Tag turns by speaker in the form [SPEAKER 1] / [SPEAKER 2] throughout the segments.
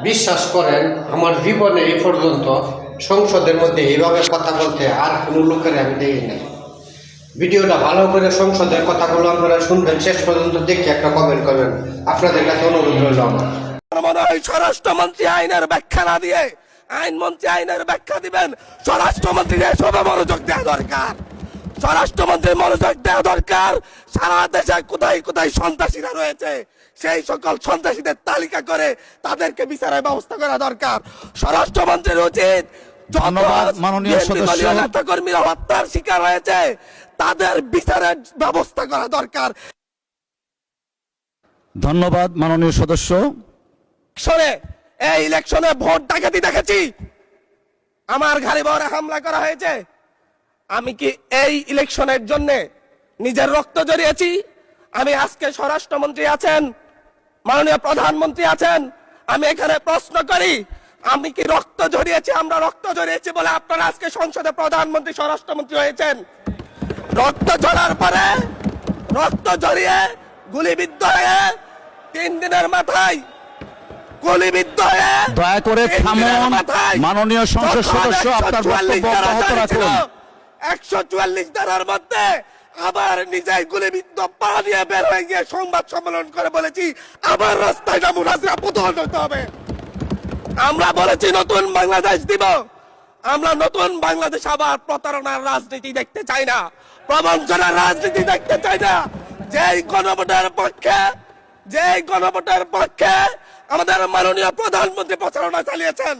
[SPEAKER 1] বিশ্বাস করেন আমার জীবনে এই পর্যন্ত সংসদের মধ্যে এইভাবে কথা বলতে আর কোনো লোকের আমি দেখি নাই। ভিডিওটা ভালো করে সংসদের কথাগুলো আপনারা শুনবেন, শেষ পর্যন্ত দেখে একটা কমেন্ট করবেন। আপনাদের কাছে অনুরোধ রইল আমার।
[SPEAKER 2] মনে হয় স্বরাষ্ট্রমন্ত্রী আইনের ব্যাখ্যা না দিয়ে আইনমন্ত্রী আইনের ব্যাখ্যা দিবেন। স্বরাষ্ট্রমন্ত্রীর এসবে মনোযোগ দেওয়া দরকার। স্বরাষ্ট্রমন্ত্রীর মনোযোগ দেওয়া দরকার। সারা দেশে কোথায় কোথায় সন্ত্রাসীরা রয়েছে সেই সকল সন্ত্রাসীদের তালিকা করে তাদেরকে বিচারের ব্যবস্থা করা দরকার। স্বরাষ্ট্রমন্ত্রীর উচিত
[SPEAKER 3] ধন্যবাদ মাননীয় সদস্য।
[SPEAKER 2] নেতা কর্মীরা হত্যার শিকার হয়েছে তাদের বিচারের ব্যবস্থা করা দরকার।
[SPEAKER 3] ধন্যবাদ মাননীয় সদস্য।
[SPEAKER 2] এই ইলেকশনে ভোট ডাকাতি দেখেছি, আমার ঘরে বড় হামলা করা হয়েছে। আমি কি এই ইলেকশনের জন্য নিজের রক্ত জড়িয়েছি? আমি আজকে স্বরাষ্ট্রমন্ত্রী আছেন, মাননীয় প্রধানমন্ত্রী আছেন, আমি এখানে প্রশ্ন করি আমি কি রক্ত জড়িয়েছি? আমরা রক্ত জড়িয়েছি বলে আপনারা আজকে সংসদে প্রধানমন্ত্রী স্বরাষ্ট্রমন্ত্রী হয়েছেন। রক্ত ঝরার পরে রক্ত জড়িয়ে গুলিবিদ্ধ হয়ে 3 দিনের মাথায় গুলিবিদ্ধ হয়ে
[SPEAKER 3] দয়া করে থামুন মাননীয় সংসদ সদস্য, আপনার বক্তব্য অব্যাহত রাখুন।
[SPEAKER 2] 144 ধারার মধ্যে আবার নিজেই গুলিবিদ্ধ পা দিয়ে বের হয়ে গিয়ে সংবাদ সম্মেলন করে বলেছি আবার রাস্তায় নামুন, হাসিনা পতন হতে হবে। আমরা বলেছি নতুন বাংলাদেশ দিব। আমরা নতুন বাংলাদেশ আবার প্রতারণার রাজনীতি দেখতে চাই না, প্রবঞ্চনার রাজনীতি দেখতে চাই না। যেই গণভোটের পক্ষে আমাদের মাননীয় প্রধানমন্ত্রী প্রচারণা চালিয়েছেন,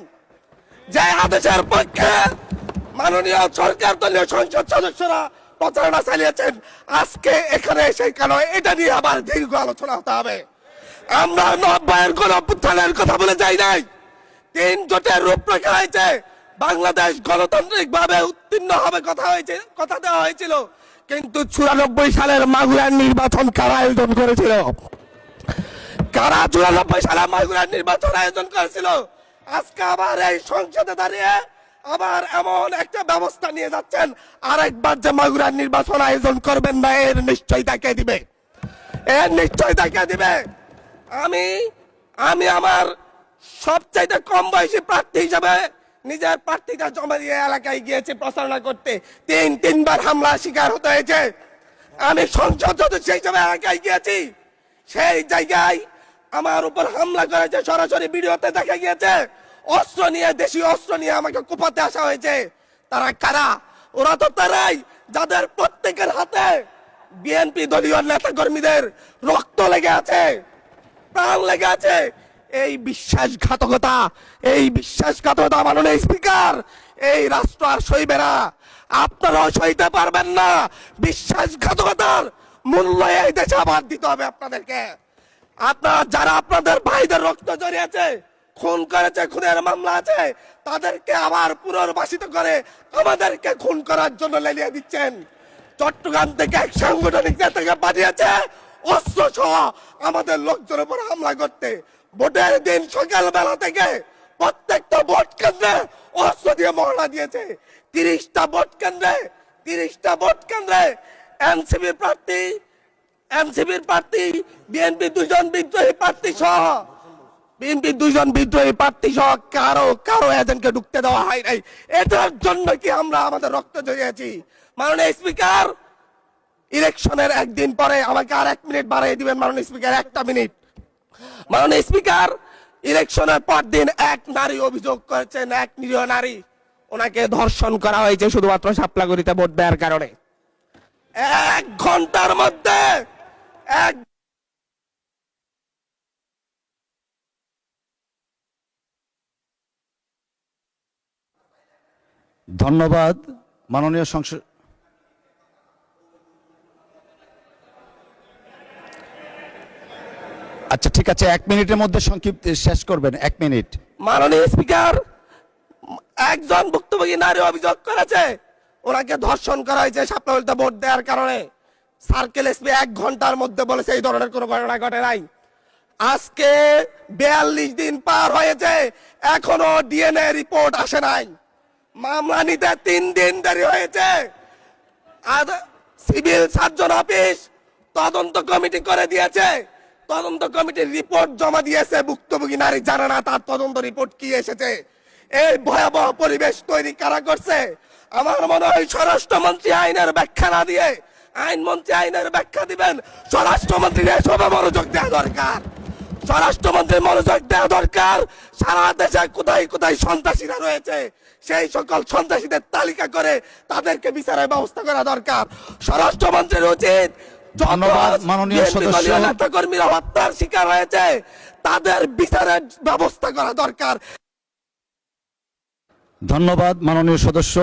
[SPEAKER 2] যে আদেশের পক্ষে মাননীয় সরকার দলীয় সংসদ সদস্যরা প্রচারণা চালিয়েছেন, আজকে এখানে সেই কেন এটা নিয়ে আবার দীর্ঘ আলোচনা হতে হবে। আমরা 90-এর গণঅভ্যুত্থানের কথা বলে যাই নাই। 3 জোটের রূপরেখা হয়েছে, বাংলাদেশ গণতান্ত্রিক ভাবে উত্তীর্ণ হবে কথা দেওয়া হয়েছিল, কিন্তু 94 সালের মাগুরার নির্বাচন কারা আয়োজন করেছিল? কারা 94 সালে মাগুরার নির্বাচন আয়োজন করেছিল? আজকে আবার এই সংসদে দাঁড়িয়ে আবার এমন একটা ব্যবস্থা নিয়ে যাচ্ছেন, আরেকবার যে মাগুরার নির্বাচন আয়োজন করবেন না এর নিশ্চয়তা কে দিবে? এর নিশ্চয়তা কে দিবে? আমি আমার সবচাইতে কম বয়সী প্রার্থী হিসেবে নিজের প্রার্থীটা জমা দিয়ে এলাকায় গিয়েছি প্রচারণা করতে। 3বার হামলা শিকার হতে হয়েছে। আমি সংসদ সদস্য হিসেবে এলাকায় গিয়েছি, সেই জায়গায় আমার উপর হামলা করেছে, সরাসরি ভিডিওতে দেখা গিয়েছে। অস্ত্র নিয়ে, দেশীয় অস্ত্র নিয়ে আমাকে কোপাতে আসা হয়েছে। তারা কারা? ওরা তো তারাই যাদের প্রত্যেকের হাতে বিএনপি দলীয় নেতা কর্মীদের রক্ত লেগে আছে, প্রাণ লেগে আছে। এই বিশ্বাসঘাতকতা মাননীয় স্পিকার, এই রাষ্ট্র আর সইবে না। আপনারাও সইতে পারবেন না। বিশ্বাসঘাতকতার মূল্য এই দেশে আবার দিতে হবে আপনাদেরকে। আপনারা যারা আপনাদের ভাইদের রক্ত জড়িয়েছে, খুন করেছে, খুনের মামলা আছে, তাদেরকে আবার পুনর্বাসিত করে আমাদেরকে খুন করার জন্য লেলিয়ে দিচ্ছেন। চট্টগ্রাম থেকে এক সাংগঠনিক নেতাকে পাঠিয়েছে অস্ত্র সহ আমাদের লোকজনের উপর হামলা করতে। ভোটের দিন সকালবেলা থেকে প্রত্যেকটা ভোট কেন্দ্রে অস্ত্র দিয়ে মহড়া দিয়েছে। 30টা ভোট কেন্দ্রে এনসিপির প্রার্থী, বিএনপি 2জন বিদ্রোহী প্রার্থী সহ কারো এজেন্টকে ঢুকতে দেওয়া হয় নাই। এটার জন্য কি আমরা আমাদের রক্ত জড়িয়েছি? মাননীয় স্পিকার, ইলেকশনের একদিন পরে আমাকে আর 1 মিনিট বাড়িয়ে দিবেন মাননীয় স্পিকার, 1টা মিনিট। মাননীয় স্পিকার, ইলেকশনের পর দিন এক নারী অভিযোগ করেছেন, এক নিরীহ নারী, ওনাকে ধর্ষণ করা হয়েছে শুধুমাত্র শাপলাগুড়িতে ভোট দেওয়ার কারণে। 1 ঘন্টার মধ্যে
[SPEAKER 3] ধন্যবাদ মাননীয় সংসদ। আচ্ছা ঠিক আছে, 1 মিনিটের মধ্যে সংক্ষিপ্ত শেষ করবেন, 1 মিনিট।
[SPEAKER 2] মাননীয় স্পিকার, একজন ভুক্তভোগী নারী অভিযোগ করেছে ওনাকে ধর্ষণ করা হয়েছে শাপলাগুড়িতে ভোট দেওয়ার কারণে। সার্কেল এসপি 1 ঘন্টার মধ্যে বলেছে এই ধরনের কোনো ঘটনা ঘটে নাই। আজকে 42 দিন পার হয়েছে, এখনো ডিএনএ রিপোর্ট আসে নাই। মামলা নিতে 3 দিন দেরি হয়েছে। সিভিল সার্জন অফিস তদন্ত কমিটি করে দিয়েছে, তদন্ত কমিটির রিপোর্ট জমা দিয়েছে, ভুক্তভোগী নারী জানে না তার তদন্ত রিপোর্ট কি এসেছে। এই ভয়াবহ পরিবেশ তৈরি কারা করছে? আমার মনে হয় স্বরাষ্ট্রমন্ত্রী আইনের ব্যাখ্যা না দিয়ে, আইনমন্ত্রী আইনের ব্যাখ্যা দিবেন, স্বরাষ্ট্রমন্ত্রীর এসবে মনোযোগ দেওয়া দরকার। স্বরাষ্ট্রমন্ত্রীর মনোযোগ দেওয়া দরকার। সারা দেশে কোথায় কোথায় সন্ত্রাসীরা রয়েছে সেই সকল সন্ত্রাসীদের তালিকা করে তাদেরকে বিচারের ব্যবস্থা করা দরকার। স্বরাষ্ট্রমন্ত্রীর উচিত
[SPEAKER 3] ধন্যবাদ মাননীয় সদস্য।
[SPEAKER 2] নেতা কর্মীরা হত্যার শিকার হয়েছে তাদের বিচারের ব্যবস্থা করা দরকার।
[SPEAKER 3] ধন্যবাদ মাননীয় সদস্য।